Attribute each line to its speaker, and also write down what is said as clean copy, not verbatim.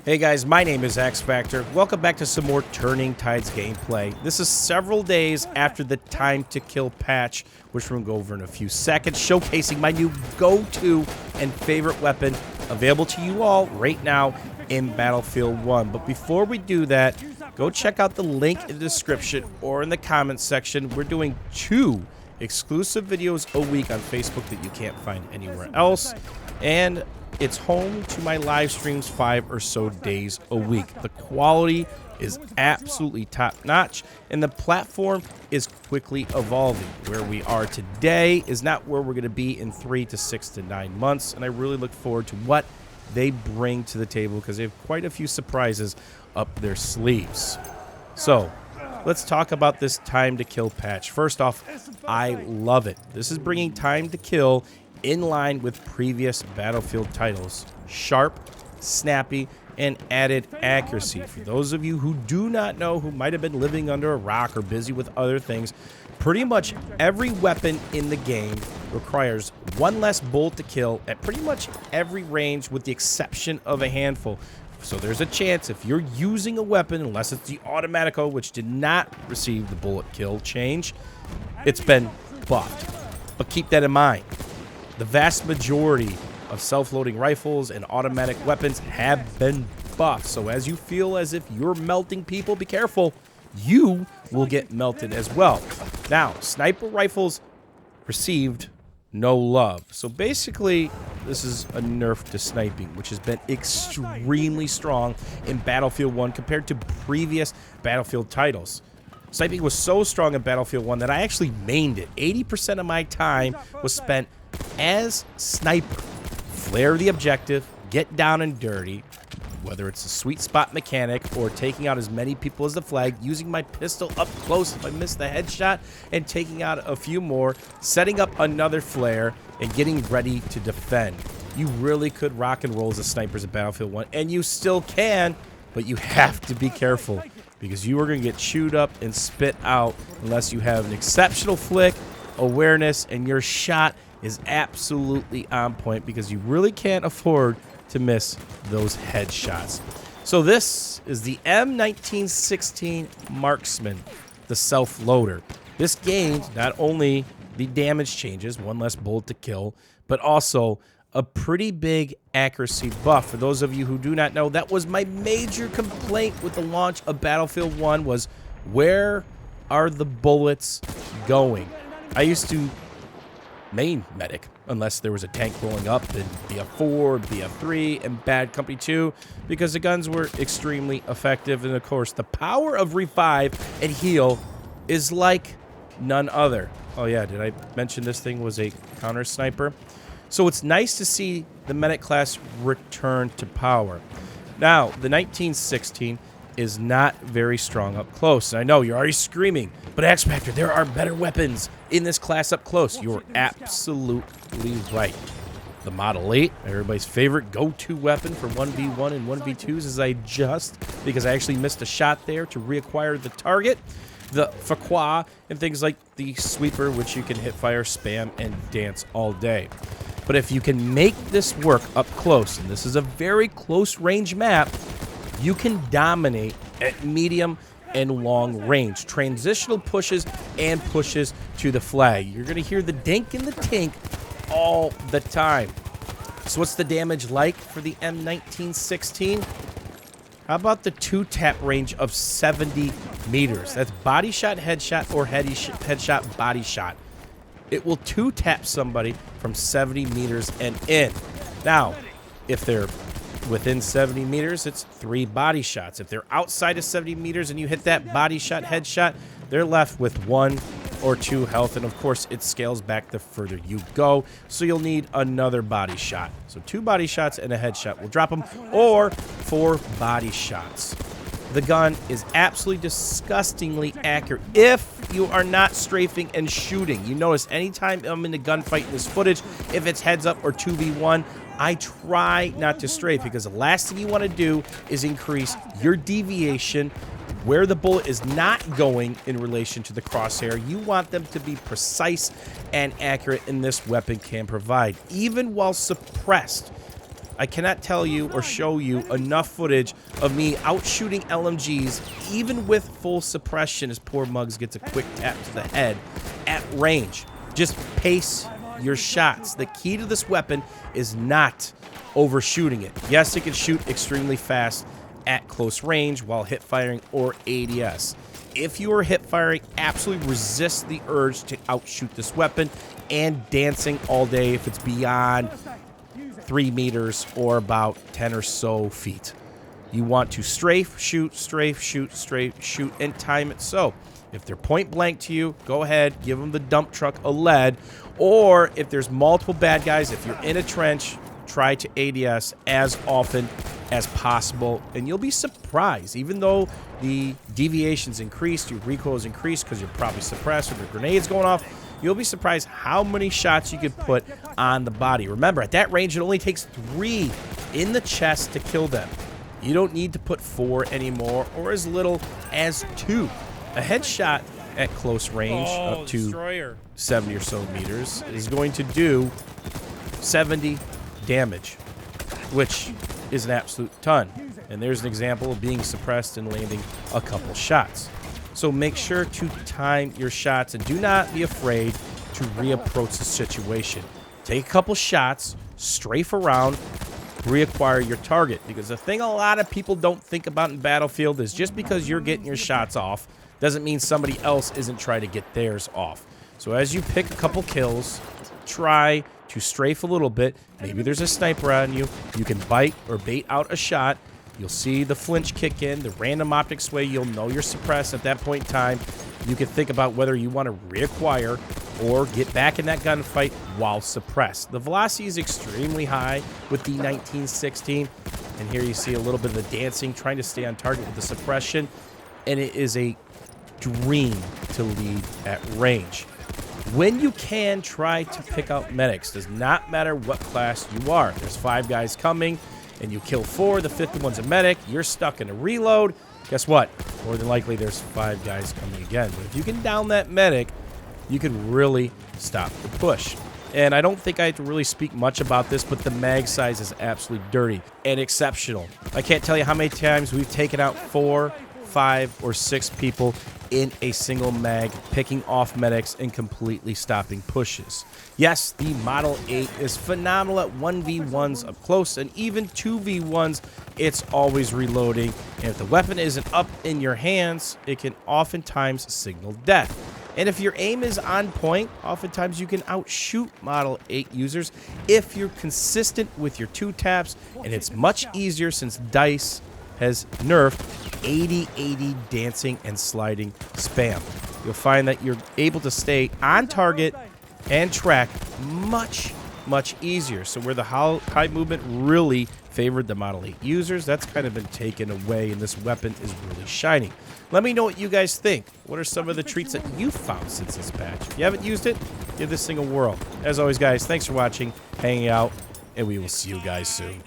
Speaker 1: Hey guys, my name is X Factor. Welcome back to some more Turning Tides gameplay. This is several days after the Time to Kill patch, which we're going to go over in a few seconds, showcasing my new go-to and favorite weapon available to you all right now in Battlefield 1. But before we do that, go check out the link in the description or in the comments section. We're doing 2 exclusive videos a week on Facebook that you can't find anywhere else. And it's home to my live streams 5 or so days a week. The quality is absolutely top-notch, and the platform is quickly evolving. Where we are today is not where we're going to be in 3 to 6 to 9 months, and I really look forward to what they bring to the table because they have quite a few surprises up their sleeves. So, let's talk about this Time to Kill patch. First off, I love it. This is bringing Time to Kill in line with previous Battlefield titles. Sharp, snappy, and added accuracy. For those of you who do not know, who might have been living under a rock or busy with other things, pretty much every weapon in the game requires one less bullet to kill at pretty much every range with the exception of a handful. So there's a chance if you're using a weapon, unless it's the Automatico, which did not receive the bullet kill change, it's been buffed. But keep that in mind. The vast majority of self-loading rifles and automatic weapons have been buffed. So as you feel as if you're melting people, be careful. You will get melted as well. Now, sniper rifles received no love. So basically, this is a nerf to sniping, which has been extremely strong in Battlefield 1 compared to previous Battlefield titles. Sniping was so strong in Battlefield 1 that I actually mained it. 80% of my time was spent as sniper. Flare the objective, get down and dirty, whether it's a sweet spot mechanic or taking out as many people as the flag, using my pistol up close if I miss the headshot, and taking out a few more, setting up another flare, and getting ready to defend. You really could rock and roll as a sniper at Battlefield 1, and you still can, but you have to be careful because you are going to get chewed up and spit out unless you have an exceptional flick, awareness, and your shot is absolutely on point because you really can't afford to miss those headshots. So this is the M1916 Marksman, the self-loader. This gained not only the damage changes, one less bullet to kill, but also a pretty big accuracy buff. For those of you who do not know, that was my major complaint with the launch of Battlefield 1 was where are the bullets going? I used to main medic unless there was a tank rolling up in BF4, BF3, and Bad Company 2 because the guns were extremely effective. And of course, the power of revive and heal is like none other. Oh yeah, did I mention this thing was a counter sniper? So it's nice to see the medic class return to power. Now, the 1916 is not very strong up close. And I know you're already screaming, but X Factor, there are better weapons in this class up close. You're absolutely right. The Model 8, everybody's favorite go-to weapon for 1v1 and 1v2s as I adjust because I actually missed a shot there to reacquire the target. The Fakwa and things like the Sweeper, which you can hit fire, spam, and dance all day. But if you can make this work up close, and this is a very close range map, you can dominate at medium and long range. Transitional pushes and pushes to the flag. You're going to hear the dink and the tink all the time. So what's the damage like for the M1916? How about the 2-tap range of 70 meters? That's body shot, headshot, or headshot, body shot. It will 2-tap somebody from 70 meters and in. Now, if they're within 70 meters, it's 3 body shots. If they're outside of 70 meters and you hit that body shot, headshot, they're left with 1 or 2 health. And of course, it scales back the further you go. So you'll need another body shot. So 2 body shots and a headshot will drop them, or 4 body shots. The gun is absolutely disgustingly accurate if you are not strafing and shooting. You notice anytime I'm in a gunfight in this footage, if it's heads up or 2v1, I try not to strafe because the last thing you want to do is increase your deviation where the bullet is not going in relation to the crosshair. You want them to be precise and accurate, and this weapon can provide. Even while suppressed, I cannot tell you or show you enough footage of me outshooting LMGs, even with full suppression, as poor Muggs gets a quick tap to the head at range. Just pace your shots. The key to this weapon is not overshooting it. Yes, it can shoot extremely fast at close range while hip firing or ADS. If you are hip firing, absolutely resist the urge to outshoot this weapon and dancing all day if it's beyond 3 meters or about 10 or so feet. You want to strafe, shoot, strafe, shoot, strafe, shoot, and time it so. If they're point blank to you, go ahead, give them the dump truck a lead. Or if there's multiple bad guys, if you're in a trench, try to ADS as often as possible. And you'll be surprised, even though the deviation's increased, your recoil is increased because you're probably suppressed or the grenade's going off, you'll be surprised how many shots you could put on the body. Remember, at that range, it only takes 3 in the chest to kill them. You don't need to put 4 anymore, or as little as 2. A headshot at close range up to 70 or so meters is going to do 70 damage, which is an absolute ton. And there's an example of being suppressed and landing a couple shots. So make sure to time your shots and do not be afraid to reapproach the situation. Take a couple shots, strafe around, reacquire your target. Because the thing a lot of people don't think about in Battlefield is just because you're getting your shots off doesn't mean somebody else isn't trying to get theirs off. So as you pick a couple kills, try to strafe a little bit. Maybe there's a sniper on you. You can bite or bait out a shot. You'll see the flinch kick in, the random optic sway. You'll know you're suppressed at that point in time. You can think about whether you want to reacquire or get back in that gunfight while suppressed. The velocity is extremely high with the 1916. And here you see a little bit of the dancing, trying to stay on target with the suppression. And it is a dream to lead at range. When you can, try to pick out medics. Does not matter what class you are. There's 5 guys coming, and you kill 4. The 5th one's a medic. You're stuck in a reload. Guess what? More than likely, there's 5 guys coming again. But if you can down that medic, you can really stop the push. And I don't think I have to really speak much about this, but the mag size is absolutely dirty and exceptional. I can't tell you how many times we've taken out 4, 5, or 6 people in a single mag, picking off medics and completely stopping pushes. Yes, the Model 8 is phenomenal at 1v1s up close, and even 2v1s, it's always reloading. And if the weapon isn't up in your hands, it can oftentimes signal death. And if your aim is on point, oftentimes you can outshoot Model 8 users if you're consistent with your 2 taps, and it's much easier since DICE has nerfed 80-80 dancing and sliding spam. You'll find that you're able to stay on target and track much easier. So where the high movement really favored the Model 8 users, that's kind of been taken away, and this weapon is really shining. Let me know what you guys think. What are some of the treats that you've found since this patch? If you haven't used it, give this thing a whirl. As always, guys, thanks for watching, hanging out, and we will see you guys soon.